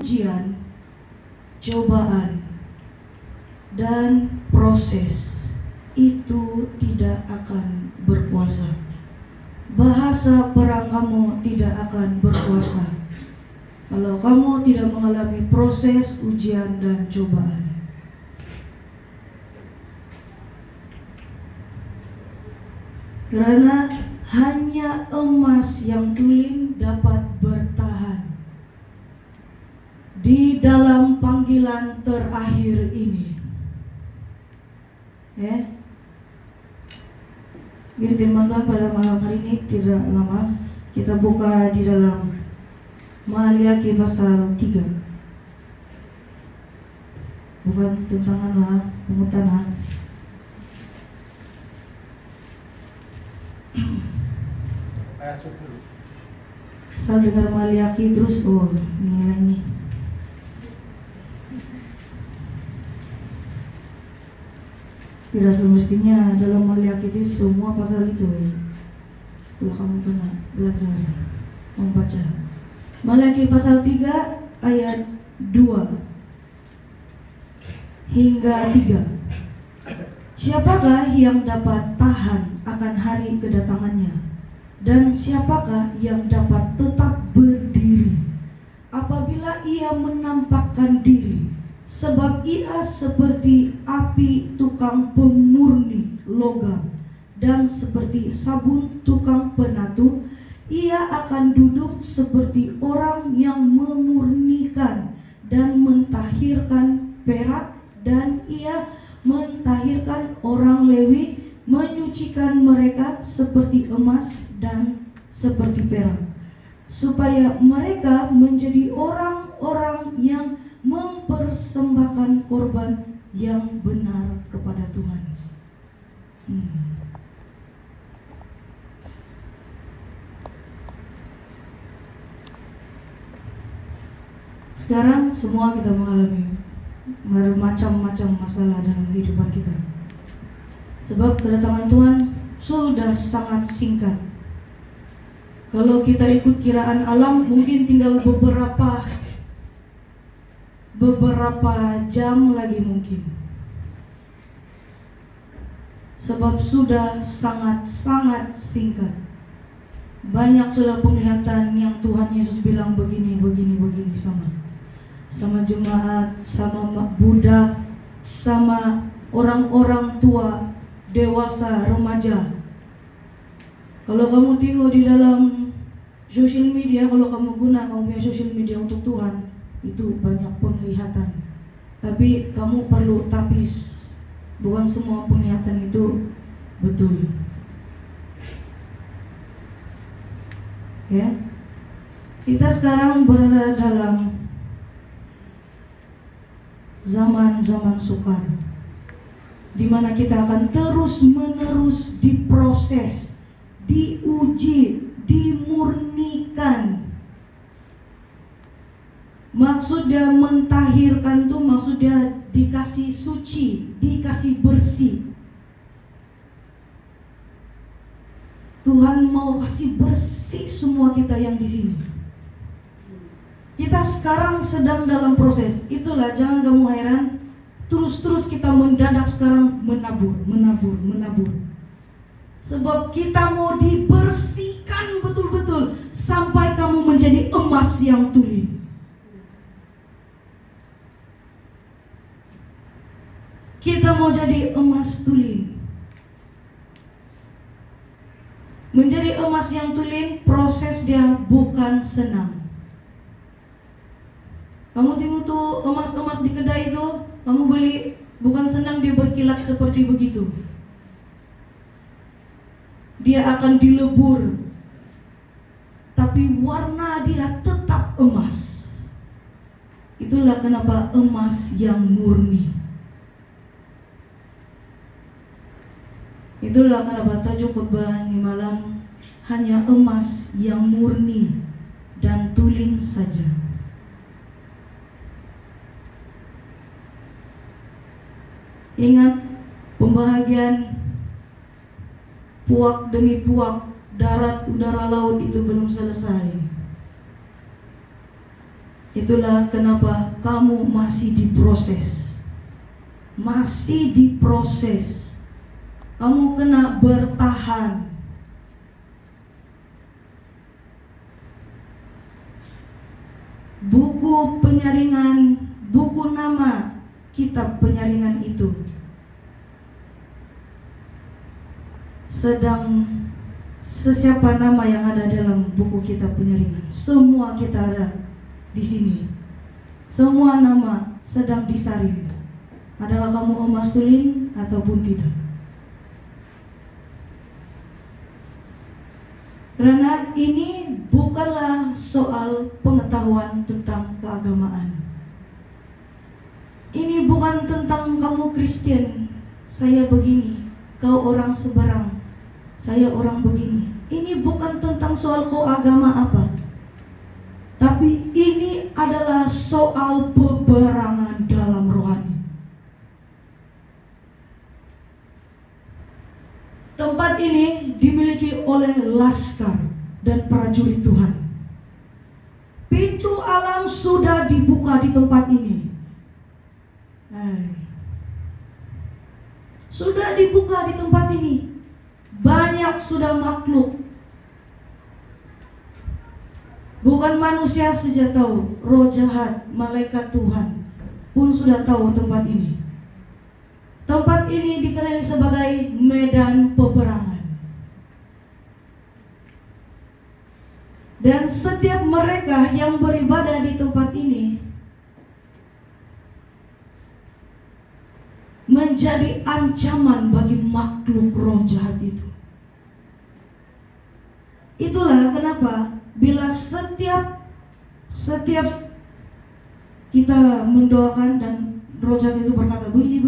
ujian, cobaan, dan proses itu tidak akan berkuasa. Bahasa perang kamu tidak akan berkuasa kalau kamu tidak mengalami proses, ujian, dan cobaan. Karena hanya emas yang tulen dapat bertahan di dalam panggilan terakhir ini. Jadi firman Tuhan pada malam hari ini tidak lama. Kita buka di dalam Maliaki pasal 3. Bukan tentangan pengutangan. Ayat 10. Asal dengar Maliaki terus, inilah ini. Tidak semestinya dalam Maliaki itu semua pasal itu. Kalau kamu kena belajar membaca Maliaki pasal 3 ayat 2 hingga 3. Siapakah yang dapat tahan akan hari kedatangannya? Dan siapakah yang dapat tetap berdiri apabila ia menampakkan diri? Sebab ia seperti api tukang pemurni logam dan seperti sabun tukang penatu. Ia akan duduk seperti orang yang memurnikan dan mentahirkan perak, dan ia mentahirkan orang Lewi, menyucikan mereka seperti emas dan seperti perak, supaya mereka menjadi orang-orang yang mempersembahkan korban yang benar kepada Tuhan. Sekarang semua kita mengalami bermacam-macam masalah dalam kehidupan kita. Sebab kedatangan Tuhan sudah sangat singkat. Kalau kita ikut kiraan alam, mungkin tinggal beberapa jam lagi mungkin. Sebab sudah sangat-sangat singkat. Banyak sudah penglihatan yang Tuhan Yesus bilang begini sama jemaat, sama budak, sama orang-orang tua, dewasa, remaja. Kalau kamu tengok di dalam sosial media, kalau kamu kamu punya sosial media untuk Tuhan, itu banyak penglihatan. Tapi kamu perlu tapis. Bukan semua penglihatan itu betul. Ya. Kita sekarang berada dalam zaman-zaman sukar, di mana kita akan terus-menerus diproses, diuji, dimurnikan. Maksudnya mentahirkan tuh maksudnya dikasih suci, dikasih bersih. Tuhan mau kasih bersih semua kita yang di sini. Kita sekarang sedang dalam proses. Itulah, jangan kamu heran, terus kita mendadak sekarang menabur. Sebab kita mau dibersihkan betul-betul sampai kamu menjadi emas yang tulen. Kita mau jadi emas tulen. Menjadi emas yang tulen, proses dia bukan senang. Kamu tengok tuh emas-emas di kedai itu, kamu beli, bukan senang dia berkilat seperti begitu. Dia akan dilebur, tapi warna dia tetap emas. Itulah kenapa emas yang murni. Itulah kenapa tajuk khotbah ini malam hanya emas yang murni dan tulen saja. Ingat, pembahagian puak demi puak, darat, udara, laut itu belum selesai. Itulah kenapa kamu masih diproses. Masih diproses. Kamu kena bertahan. Buku penyaringan, buku nama, kitab penyaringan itu sedang sesiapa nama yang ada dalam buku kitab penyaringan, semua kita ada di sini. Semua nama sedang disaring. Adakah kamu emas tulin ataupun tidak? Karena ini bukanlah soal pengetahuan tentang keagamaan. Ini bukan tentang kamu Kristen, saya begini, kau orang seberang, saya orang begini. Ini bukan tentang soal kau agama apa. Tapi ini adalah soal peperangan dalam rohani. Tempat ini dimiliki oleh laskar dan prajurit Tuhan. Pintu alam sudah dibuka di tempat ini. Sudah dibuka di tempat ini. Banyak sudah makhluk. Bukan manusia saja tahu, roh jahat, malaikat Tuhan pun sudah tahu tempat ini. Tempat ini dikenali sebagai medan peperangan. Dan setiap mereka yang beribadah di tempat ini menjadi ancaman bagi makhluk roh jahat itu. Itulah kenapa bila setiap kita mendoakan dan roh jahat itu berkata begini,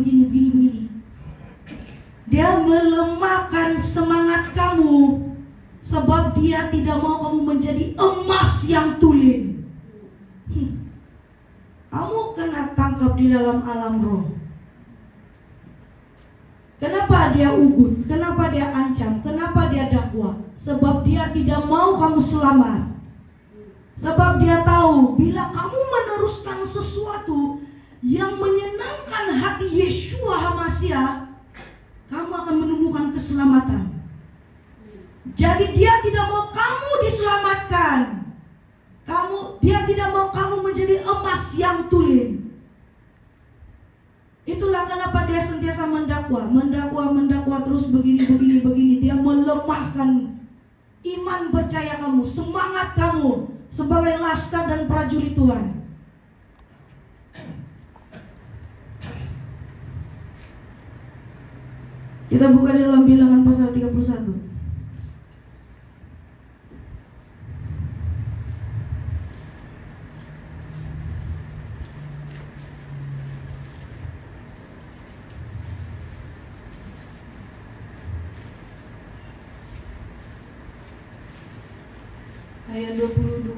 dia melemahkan semangat kamu, sebab dia tidak mau kamu menjadi emas yang tulen. Kamu kena tangkap di dalam alam roh. Kenapa dia ugut? Kenapa dia ancam? Kenapa dia dakwa? Sebab dia tidak mau kamu selamat. Sebab dia tahu bila kamu meneruskan sesuatu yang menyenangkan hati Yeshua HaMashiach, kamu akan menemukan keselamatan. Jadi dia tidak mau kamu diselamatkan. Dia tidak mau kamu menjadi emas yang tulen. Itulah kenapa dia sentiasa mendakwa terus begini. Dia melemahkan iman percaya kamu, semangat kamu sebagai laskar dan prajurit Tuhan. Kita buka di dalam Bilangan pasal 31. Ayat 22.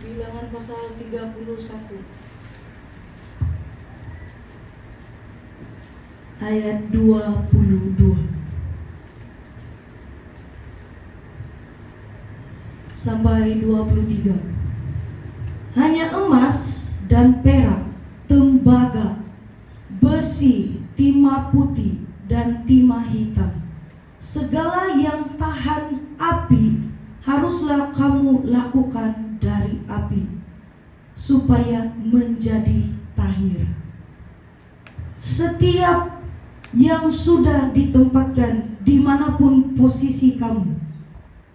Bilangan pasal 31 ayat 22 sampai 23. Hanya emas dan perak, tembaga, besi, timah putih dan timah hitam, segala yang tahan api haruslah kamu lakukan dari api, supaya menjadi tahir. Setiap yang sudah ditempatkan dimanapun posisi kamu,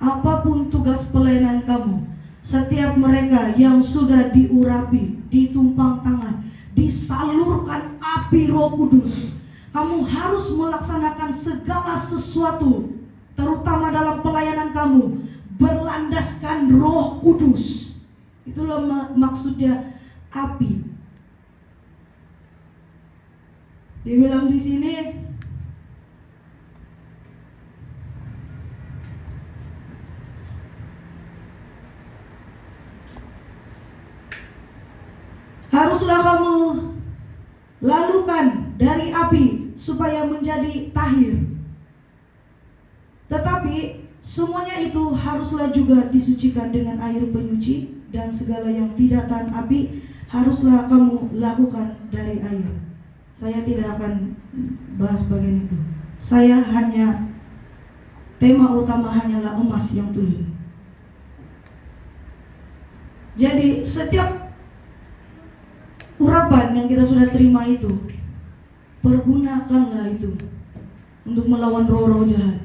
apapun tugas pelayanan kamu, setiap mereka yang sudah diurapi, ditumpang tangan, disalurkan api Roh Kudus, kamu harus melaksanakan segala sesuatu, terutama dalam pelayanan kamu, berlandaskan Roh Kudus. Itulah maksudnya api. Dibilang di sini haruslah kamu lalukan dari api supaya menjadi tahir. Tetapi semuanya itu haruslah juga disucikan dengan air penyuci, dan segala yang tidak tahan api haruslah kamu lakukan dari air. Saya tidak akan bahas bagian itu. Saya hanya, tema utama hanyalah emas yang tuli. Jadi setiap urapan yang kita sudah terima itu, pergunakanlah itu untuk melawan roh-roh jahat.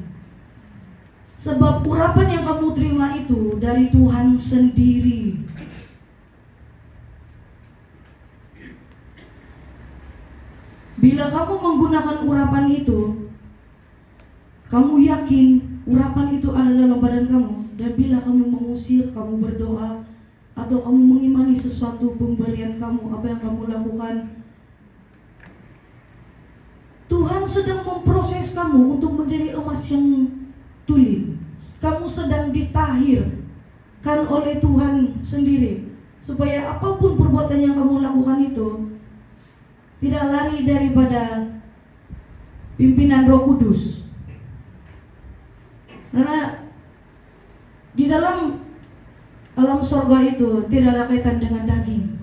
Sebab urapan yang kamu terima itu dari Tuhan sendiri. Bila kamu menggunakan urapan itu, kamu yakin urapan itu ada dalam badan kamu, dan bila kamu mengusir, kamu berdoa, atau kamu mengimani sesuatu pemberian kamu, apa yang kamu lakukan, Tuhan sedang memproses kamu untuk menjadi emas yang tuli. Kamu sedang ditahirkan oleh Tuhan sendiri, supaya apapun perbuatan yang kamu lakukan itu tidak lari daripada pimpinan Roh Kudus. Karena di dalam alam sorga itu tidak ada kaitan dengan daging.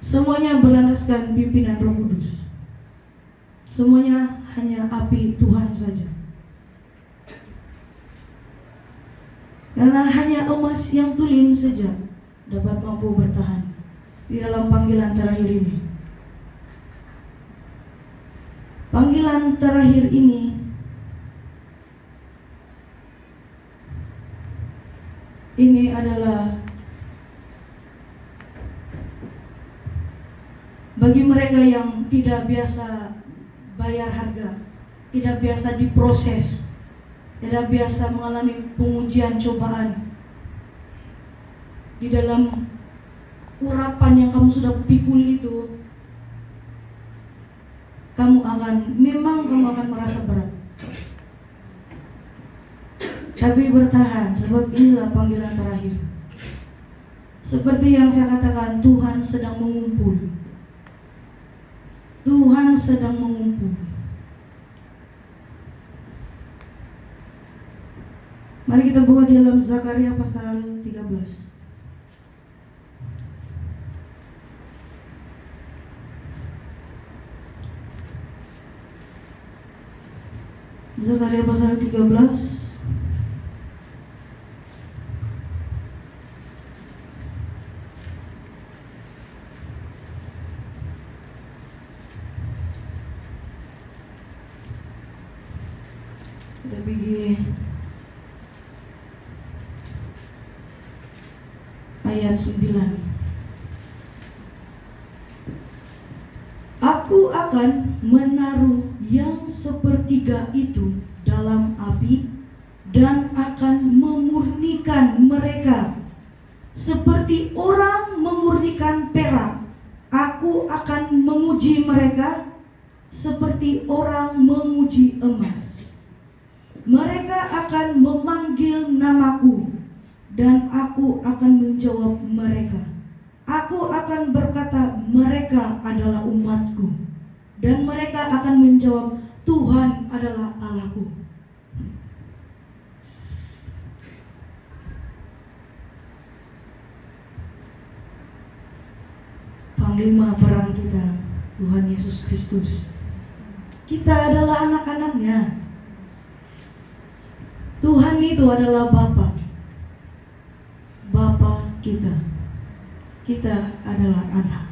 Semuanya berlandaskan pimpinan Roh Kudus. Semuanya hanya api Tuhan saja. Karena hanya emas yang tulen saja dapat mampu bertahan di dalam panggilan terakhir ini. Panggilan terakhir ini adalah bagi mereka yang tidak biasa bayar harga, tidak biasa diproses, tidak biasa mengalami pengujian cobaan. Di dalam urapan yang kamu sudah pikul itu, kamu akan merasa berat. Tapi bertahan, sebab inilah panggilan terakhir. Seperti yang saya katakan, Tuhan sedang mengumpul. Tuhan sedang mengumpul. Mari kita buka di dalam Zakaria pasal 13. Zakaria pasal 13. Kita pergi ayat 9. Aku akan menaruh yang sepertiga itu dalam api dan akan memurnikan mereka seperti orang memurnikan perak. Aku akan menguji mereka seperti orang menguji emas. Mereka akan memanggil namaku dan aku akan menjawab mereka. Aku akan berkata, mereka adalah umatku, dan mereka akan menjawab, Tuhan adalah Allahku. Panglima perang kita, Tuhan Yesus Kristus. Kita adalah anak-anaknya. Tuhan itu adalah Bapa. Bapa kita. Kita adalah anak.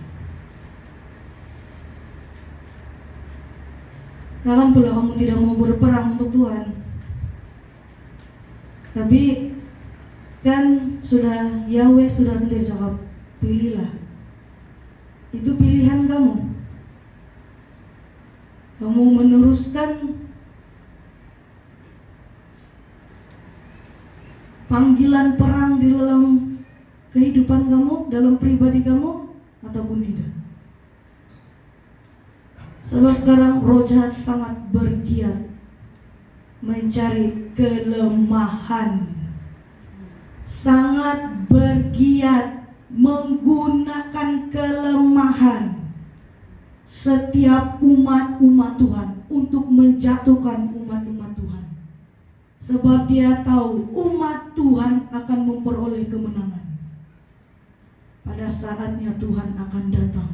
Kapan pula kamu tidak mau berperang untuk Tuhan? Tapi kan Yahweh sudah sendiri cakap, pilihlah. Itu pilihan kamu. Kamu meneruskan panggilan perang di dalam kehidupan kamu, dalam pribadi kamu, ataupun tidak. Sebab sekarang roh jahat sangat bergiat mencari kelemahan, sangat bergiat menggunakan kelemahan setiap umat-umat Tuhan untuk menjatuhkan umat-umat Tuhan. Sebab dia tahu umat Tuhan akan memperoleh kemenangan. Pada saatnya Tuhan akan datang.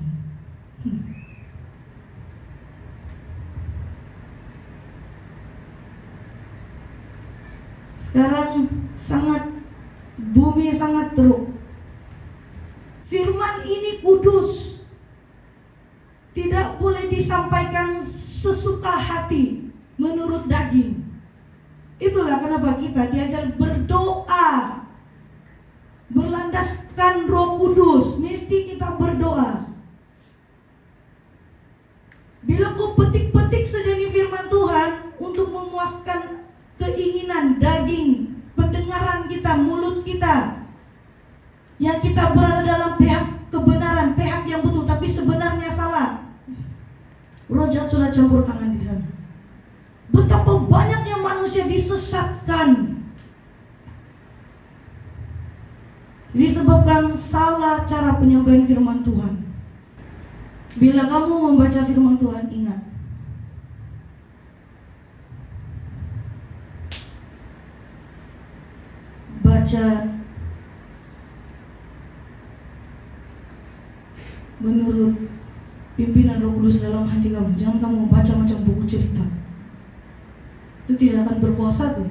Sekarang bumi sangat teruk. Firman ini kudus, tidak boleh disampaikan sesuka hati menurut daging. Itulah kenapa kita diajar berdoa berlandaskan Roh Kudus. Mesti kita berdoa. Bila kau petik-petik saja nih firman Tuhan untuk memuaskan keinginan daging, pendengaran kita, mulut kita, yang kita berada dalam pihak kebenaran, pihak yang betul, tapi sebenarnya salah, roh jahat sudah campur tangan di sana. Betapa banyaknya manusia disesatkan disebabkan salah cara penyampaian firman Tuhan. Bila kamu membaca firman Tuhan, ingat, baca menurut pimpinan Roh Kudus dalam hati kamu. Jangan kamu baca macam buku cerita. Itu tidak akan berkuasa tuh.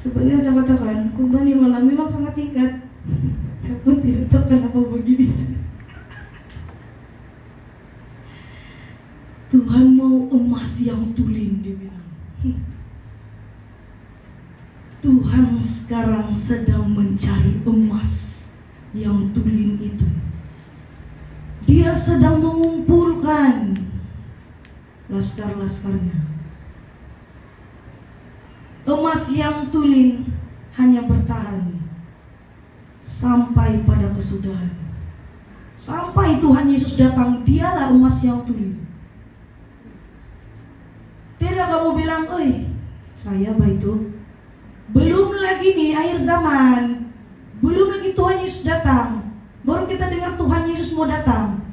Seperti yang saya katakan, khotbah di malam memang sangat singkat. Saya pun tidak tahu kenapa begini. Tuhan mau emas yang tulen, dia bilang. Tuhan sekarang sedang mencari emas yang tulen itu. Dia sedang mengumpulkan laskar-laskarnya. Emas yang tulen hanya bertahan sampai pada kesudahan. Sampai Tuhan Yesus datang, dialah emas yang tulen. Tidak kamu bilang, oi, saya itu belum lagi nih akhir zaman, belum lagi Tuhan Yesus datang, baru kita dengar Tuhan Yesus mau datang.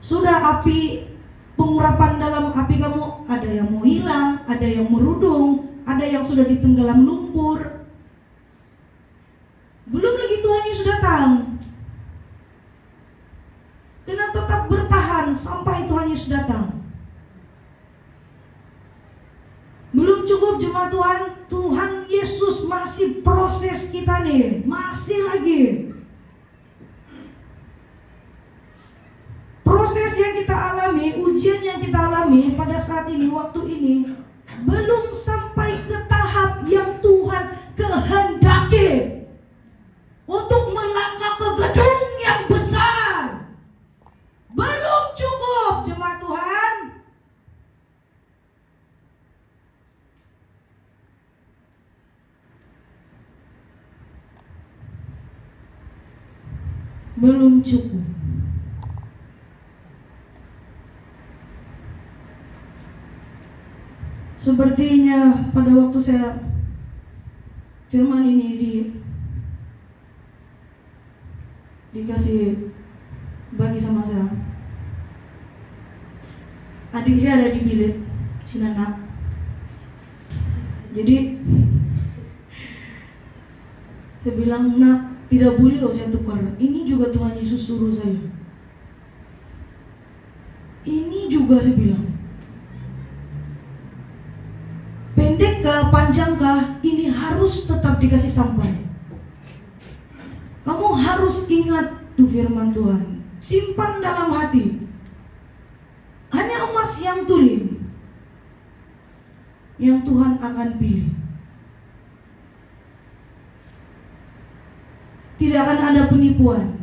Sudah api pengurapan dalam api kamu, ada yang mau hilang, ada yang merudung, ada yang sudah ditenggelam lumpur. Belum lagi Tuhan Yesus datang. Kena tetap bertahan sampai Tuhan Yesus datang. Belum cukup jemaat Tuhan, Tuhan Yesus masih proses kita nih, masih lagi. Proses yang kita alami, ujian yang kita alami pada saat ini, waktu ini, belum sampai ke tahap yang Tuhan kehendaki untuk melangkah ke gedung yang besar. Belum cukup jemaat Tuhan. Belum cukup. Sepertinya pada waktu saya firman ini dikasih bagi sama saya, adik saya ada di bilik, si Nana. Jadi saya bilang, nak, tidak boleh saya tukar. Ini juga Tuhan Yesus suruh saya. Ini juga saya bilang, pendekkah, panjangkah, ini harus tetap dikasih sampai. Kamu harus ingat tuh firman Tuhan, simpan dalam hati. Hanya emas yang tulen yang Tuhan akan pilih. Tidak akan ada penipuan.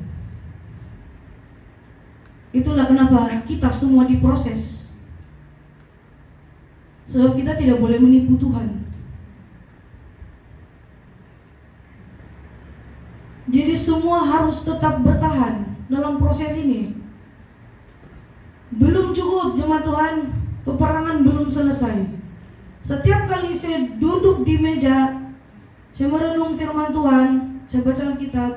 Itulah kenapa kita semua diproses. Sebab kita tidak boleh menipu Tuhan. Jadi semua harus tetap bertahan dalam proses ini. Belum cukup jemaat Tuhan, peperangan belum selesai. Setiap kali saya duduk di meja, saya merenung firman Tuhan, saya baca Alkitab,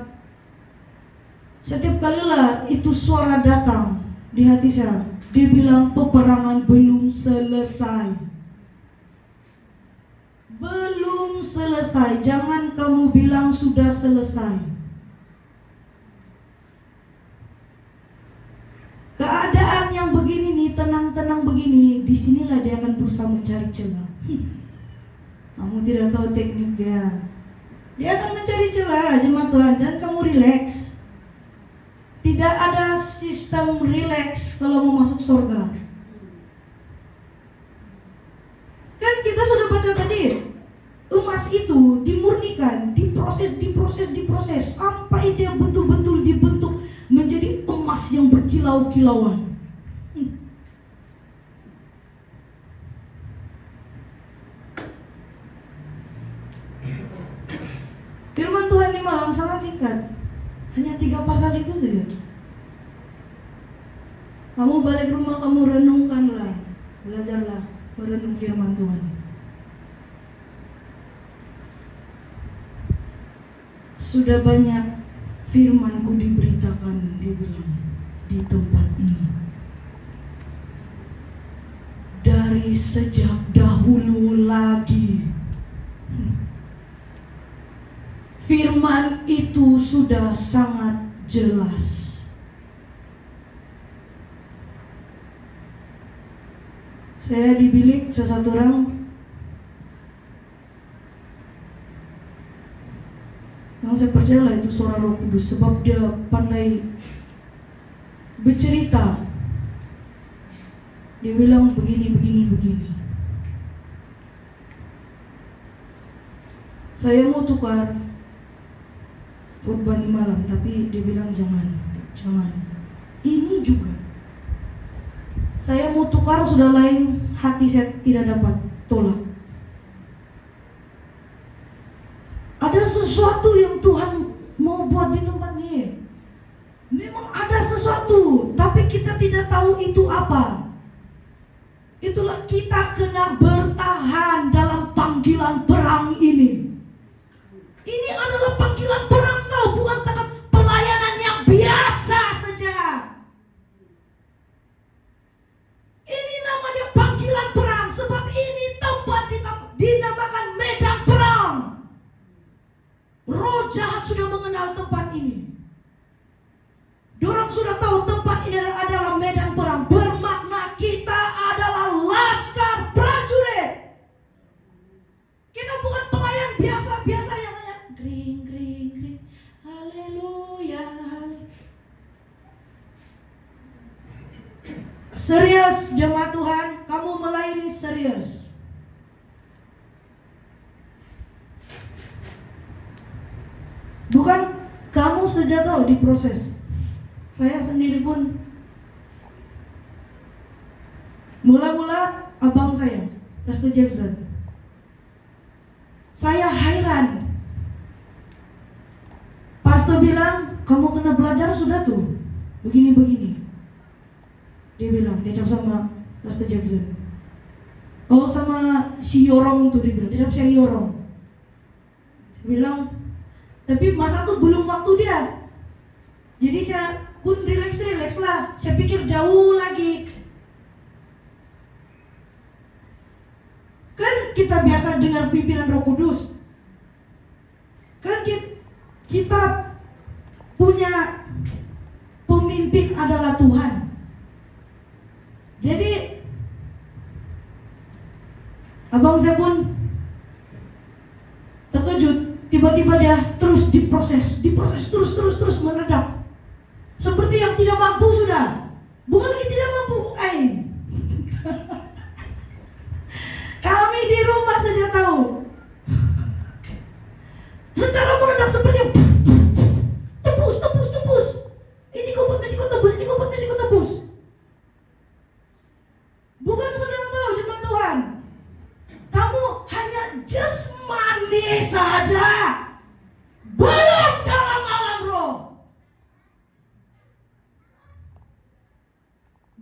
setiap kalilah itu suara datang di hati saya. Dia bilang peperangan belum selesai. Belum selesai. Jangan kamu bilang sudah selesai. Keadaan yang begini nih, tenang-tenang begini, disinilah dia akan berusaha mencari celah. Kamu tidak tahu teknik dia. Dia akan mencari celah, jemaat Tuhan, dan kamu relax. Tidak ada sistem relax kalau mau masuk surga. Kan kita sudah baca tadi, emas itu dimurnikan, diproses sampai dia betul-betul dibentuk menjadi emas yang berkilau-kilauan. Firman Tuhan di malam sangat singkat, hanya 3 pasal itu saja. Kamu balik rumah, kamu renungkanlah, belajarlah merenung firman Tuhan. Sudah banyak firman-Ku diberitakan, dia bilang, di tempat ini. Dari sejak dahulu lagi. Firman itu sudah sangat jelas. Saya di bilik satu orang yang saya percaya itu suara Roh Kudus, sebab dia pandai bercerita. Dia bilang begini. Saya mau tukar khotbah di malam, tapi dia bilang jangan. Ini juga saya mau tukar, sudah lain hati saya tidak dapat tolak. Ada sesuatu yang Tuhan mau buat di tempat ini. Memang ada sesuatu, tapi kita tidak tahu itu apa. Itulah kita kena bertahan dalam panggilan perang ini. Ini adalah panggilan perang kau, bukan setakat pelayanan yang biasa saja. Ini namanya panggilan perang, sebab ini tempat dinamakan medan perang. Roh jahat sudah mengenal tempat ini. Dorang sudah tahu tempat ini adalah medan perang. Bermakna kita adalah laskar prajurit. Kita bukan pelayan biasa-biasa yang hanya gring. Haleluya. Serius jemaat Tuhan, kamu melayani serius. Bukan kamu saja tahu diproses. Saya sendiri pun mula-mula abang saya, Pastor Jefferson, saya heran. Pastor bilang, kamu kena belajar sudah tuh, begini. Dia bilang, dia cakap sama Pastor Jefferson. Kalau sama si Yorong tuh dia bilang, dia cakap si Yorong. Saya bilang, tapi masa tuh belum waktu dia. Jadi saya pun relax lah. Saya pikir jauh lagi. Kan kita biasa dengar pimpinan Roh Kudus. Kan kita punya pemimpin adalah Tuhan. Jadi abang saya pun terkejut. Tiba-tiba dia terus diproses terus meledak. Seperti yang tidak mampu sudah. Bukan lagi tidak mampu. Kami di rumah saja tahu. Secara meledak seperti tebus. Ini kau tebus. Bukan sedang tahu jemaat Tuhan. Kamu hanya jasmani saja. Belum dalam alam roh.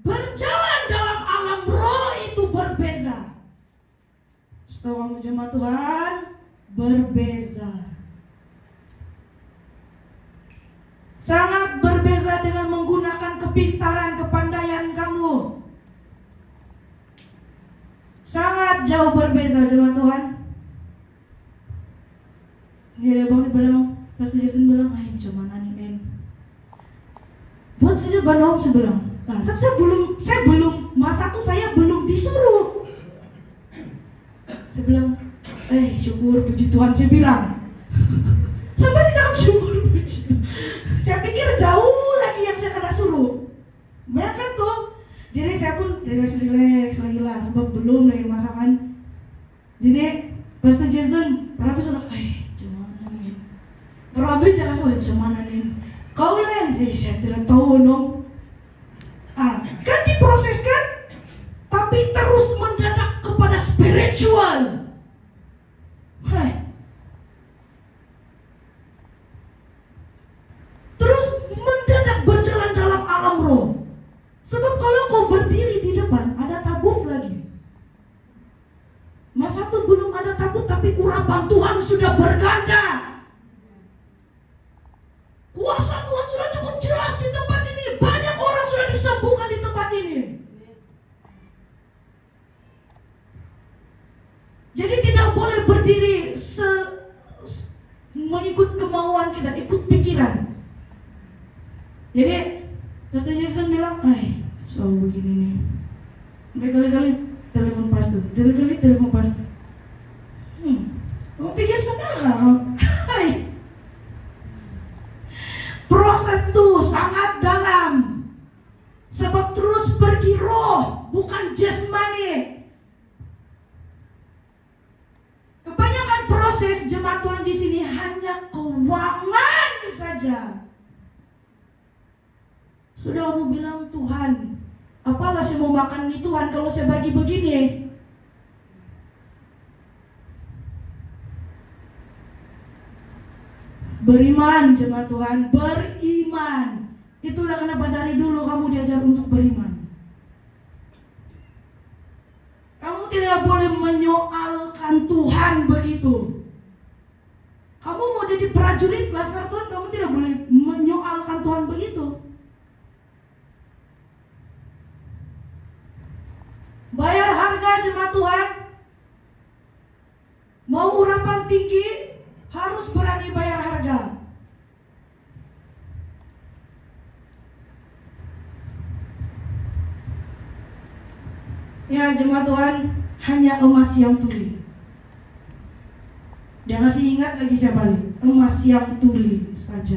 Berjalan dalam alam roh itu berbeza. Setahu kamu jemaat Tuhan, berbeza. Sangat berbeza dengan menggunakan kepintaran, kepandaian kamu. jauh berbeza jemaat Tuhan. Dia bilang, Pastor Jason bilang, macam mana nih En? Buat saja Banom, saya bilang. Nah, saya belum masa itu saya belum disuruh. Saya bilang, syukur puji Tuhan, saya bilang. Sampai saya jawab syukur puji Tuhan. Saya pikir jauh lagi yang saya kena suruh. Banyak kan tuh. Jadi saya pun relax lagi lah, sebab belum lagi masakan. Jadi Pastor Jason, para habis sudah, gimana nih? Para habis dia kasih macam mana nih? Kau Len, saya tidak tahu dong. Kan diproses kan? Tapi terus mendadak kepada spiritual. Terus mendadak berjalan dalam alam roh. Sebab kalau kau berdiri di depan, ada tabut lagi. Masa itu belum ada tabut, tapi urapan Tuhan sudah berganda. Kuasa Tuhan sudah cukup jelas di tempat ini. Banyak orang sudah disembuhkan di tempat ini. Jadi tidak boleh berdiri mengikut kemauan kita, ikut pikiran. Jadi Pastor Jason bilang, selalu begini nih. Kali-kali telepon pastor, kali-kali telepon pastor. Kamu pikir senang? Proses itu sangat dalam. Sebab terus pergi roh, bukan jasmani. Kebanyakan proses jemaat Tuhan di sini hanya keuangan saja. Sudah kamu bilang Tuhan, apalah saya mau makan nih Tuhan kalau saya bagi begini? Beriman jemaat Tuhan, beriman. Itulah kenapa dari dulu kamu diajar untuk beriman. Kamu tidak boleh menyoalkan Tuhan begitu. Kamu mau jadi prajurit Laskar Tuhan, kamu tidak boleh menyoalkan Tuhan begitu. Bayar harga jemaat Tuhan. Mau urapan tinggi, harus berani bayar harga. Ya jemaat Tuhan, hanya emas yang tuli. Dia ngasih ingat lagi saya balik, emas yang tuli saja.